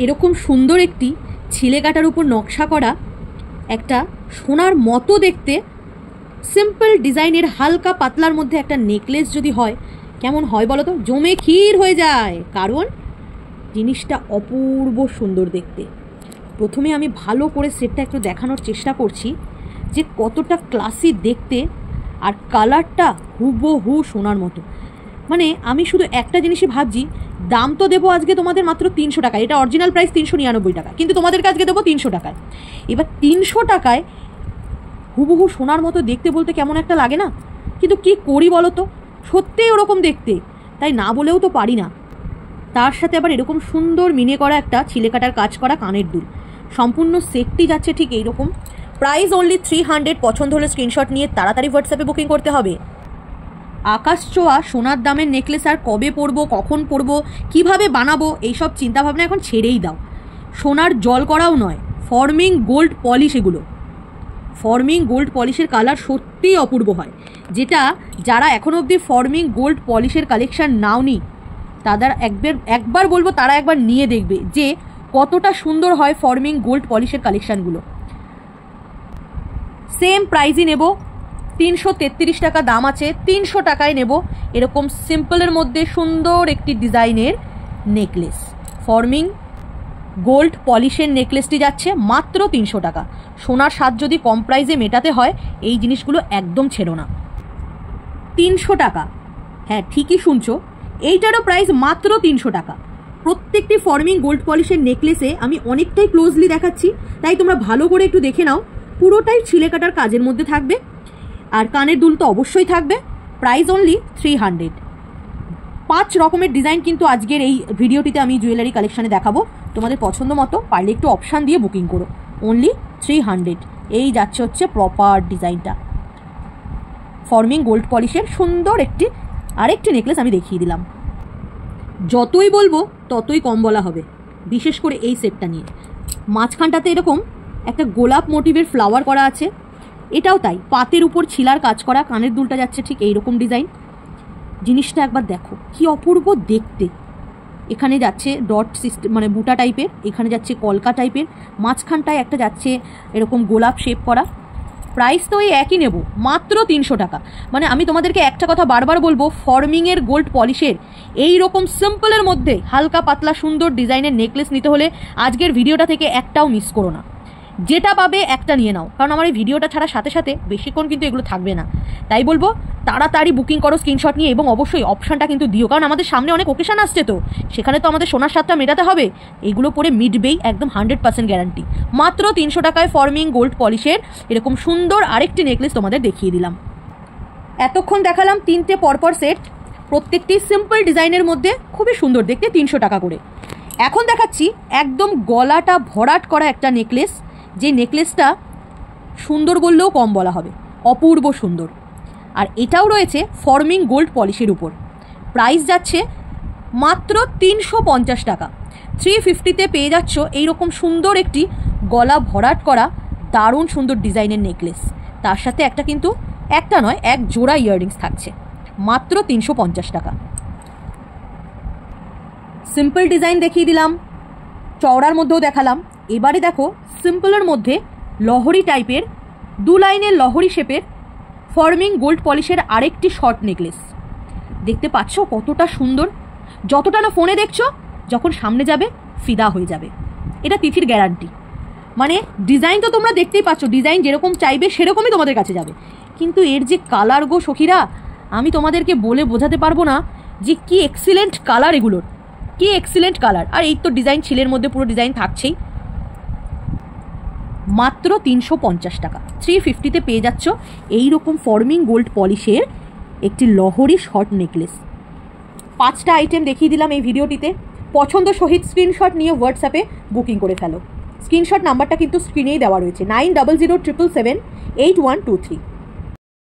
এরকম সুন্দর একটি ছিলে কাটার উপর নকশা করা একটা সোনার মতো দেখতে সিম্পল ডিজাইনের হালকা পাতলার মধ্যে একটা নেকলেস যদি হয় কেমন হয় বলো তো? জমে ক্ষীর হয়ে যায়, কারণ জিনিসটা অপূর্ব সুন্দর দেখতে। প্রথমে আমি ভালো করে সেটটা একটু দেখানোর চেষ্টা করছি যে কতটা ক্লাসি দেখতে, আর কালারটা হুবহু সোনার মতো। মানে আমি শুধু একটা জিনিসই ভাবছি, দাম তো দেবো আজকে তোমাদের মাত্র 300 টাকা, এটা অরিজিনাল প্রাইস 399 টাকা, কিন্তু তোমাদেরকে আজকে দেবো 300 টাকায়। এবার 300 টাকায় হুবহু সোনার মতো দেখতে বলতে কেমন একটা লাগে না? কিন্তু কি করি বলো তো, সত্যিই ওরকম দেখতে, তাই না বলেও তো পারি না। তার সাথে আবার এরকম সুন্দর মিনে করা একটা ছিলে কাটার কাজ করা কানের দুল, সম্পূর্ণ সেটটি যাচ্ছে ঠিক এইরকম। Price only 300। পছন্দ হলে স্ক্রিনশট নিয়ে তাড়াতাড়ি হোয়াটসঅ্যাপে বুকিং করতে হবে। আকাশ ছোঁয়া সোনার দামের নেকলেস আর কবে পরবো, কখন পরবো, কিভাবে বানাবো, এইসব চিন্তাভাবনা এখন ছেড়েই দাও। সোনার জল করাও নয়, ফর্মিং গোল্ড পলিশ, এগুলো ফর্মিং গোল্ড পলিশের কালার সত্যিই অপূর্ব হয়, যেটা যারা এখনও অবধি ফর্মিং গোল্ড পলিশের কালেকশান নাওনি তাদের একবার বলবো তারা একবার নিয়ে দেখবে যে কতটা সুন্দর হয় ফর্মিং গোল্ড পলিশের কালেকশানগুলো। সেম প্রাইজই নেব, 333 টাকা দাম আছে, 300 টাকায় নেব এরকম সিম্পলের মধ্যে সুন্দর একটি ডিজাইনের নেকলেস। ফর্মিং গোল্ড পলিশের নেকলেসটি যাচ্ছে মাত্র 300 টাকা। সোনার স্বাদ যদি কম প্রাইসে মেটাতে হয় এই জিনিসগুলো একদম ছেড়ো না। 300 টাকা, হ্যাঁ ঠিকই শুনছো, এইটারও প্রাইস মাত্র 300 টাকা। প্রত্যেকটি ফর্মিং গোল্ড পলিশের নেকলেসে আমি অনেকটাই ক্লোজলি দেখাচ্ছি, তাই তোমরা ভালো করে একটু দেখে নাও। পুরোটাই ছিলে কাটার কাজের মধ্যে থাকবে, আর কানের দুল তো অবশ্যই থাকবে। Price only 300। 5 রকমের ডিজাইন কিন্তু আজকের এই ভিডিওটিতে আমি জুয়েলারি কালেকশানে দেখাবো। তোমাদের পছন্দ মতো পারলে একটু অপশান দিয়ে বুকিং করো। অনলি 300। এই যাচ্ছে হচ্ছে প্রপার ডিজাইনটা, ফর্মিং গোল্ড পলিশের সুন্দর আরেকটি নেকলেস আমি দেখিয়ে দিলাম। যতই বলবো ততই কম বলা হবে, বিশেষ করে এই সেটটা নিয়ে। মাঝখানটাতে এরকম একটা গোলাপ মোটিভের ফ্লাওয়ার করা আছে, এটাও তাই, পাতের উপর ছিলার কাজ করা। কানের দুলটা যাচ্ছে ঠিক এইরকম ডিজাইন। জিনিসটা একবার দেখো কি অপূর্ব দেখতে। এখানে যাচ্ছে ডট সিস্টেম, মানে বুটা টাইপের, এখানে যাচ্ছে কলকা টাইপের, মাঝখানটায় একটা যাচ্ছে এরকম গোলাপ শেপ করা। প্রাইস তো এই একই নেব, মাত্র 300 টাকা। মানে আমি তোমাদেরকে একটা কথা বারবার বলবো, ফর্মিংয়ের গোল্ড পলিশের এই রকম সিম্পলের মধ্যে হালকা পাতলা সুন্দর ডিজাইনের নেকলেস নিতে হলে আজকের ভিডিওটা থেকে একটাও মিস করো না। যেটা পাবে একটা নিয়ে নাও, কারণ আমার এই ভিডিওটা ছাড়ার সাথে সাথে বেশিক্ষণ কিন্তু এগুলো থাকবে না। তাই বলবো তাড়াতাড়ি বুকিং করো স্ক্রিনশট নিয়ে, এবং অবশ্যই অপশানটা কিন্তু দিও, কারণ আমাদের সামনে অনেক ওকেশান আসছে, তো সেখানে তো আমাদের সোনার স্বাদটা মেটাতে হবে। এইগুলো পরে মিটবেই, একদম 100% গ্যারান্টি। মাত্র 300 টাকায় ফর্মিং গোল্ড পলিশের এরকম সুন্দর আরেকটি নেকলেস তোমাদের দেখিয়ে দিলাম। এতক্ষণ দেখালাম 3টে পরপর সেট, প্রত্যেকটি সিম্পল ডিজাইনের মধ্যে খুবই সুন্দর দেখতে, 300 টাকা করে। এখন দেখাচ্ছি একদম গলাটা ভরাট করা একটা নেকলেস, যে নেকলেসটা সুন্দর বললেও কম বলা হবে, অপূর্ব সুন্দর। আর এটাও রয়েছে ফর্মিং গোল্ড পলিশের উপর। প্রাইস যাচ্ছে মাত্র 350 টাকা। 350-তে পেয়ে যাচ্ছ এইরকম সুন্দর একটি গলা ভরাট করা দারুণ সুন্দর ডিজাইনের নেকলেস। তার সাথে একটা কিন্তু একটা নয়, এক জোড়া ইয়াররিংস থাকছে, মাত্র 350 টাকা। সিম্পল ডিজাইন দেখিয়ে দিলাম, চওড়ার মধ্যেও দেখালাম। এবারে দেখো সিম্পলের মধ্যে লহরি টাইপের 2 লাইনের লহরি শেপের ফর্মিং গোল্ড পলিশের আরেকটি শর্ট নেকলেস। দেখতে পাচ্ছ কতটা সুন্দর, যতটা না ফোনে দেখছো, যখন সামনে যাবে ফিদা হয়ে যাবে, এটা তিথির গ্যারান্টি। মানে ডিজাইন তো তোমরা দেখতেই পাচ্ছ, ডিজাইন যেরকম চাইবে সেরকমই তোমাদের কাছে যাবে, কিন্তু এর যে কালার গো সখীরা, আমি তোমাদেরকে বলে বোঝাতে পারবো না যে কি এক্সিলেন্ট কালার এগুলোর, কি এক্সিলেন্ট কালার। আর এই তো ডিজাইন ছিলের মধ্যে পুরো ডিজাইন থাকছেই। মাত্র 350 টাকা। 350-তে পেয়ে যাচ্ছ এইরকম ফর্মিং গোল্ড পলিশের একটি লহরি শর্ট নেকলেস। 5টা আইটেম দেখিয়ে দিলাম এই ভিডিওটিতে। পছন্দ সহিত স্ক্রিনশট নিয়ে হোয়াটসঅ্যাপে বুকিং করে ফেলো। স্ক্রিনশট নাম্বারটা কিন্তু স্ক্রিনেই দেওয়া রয়েছে, 9007778123।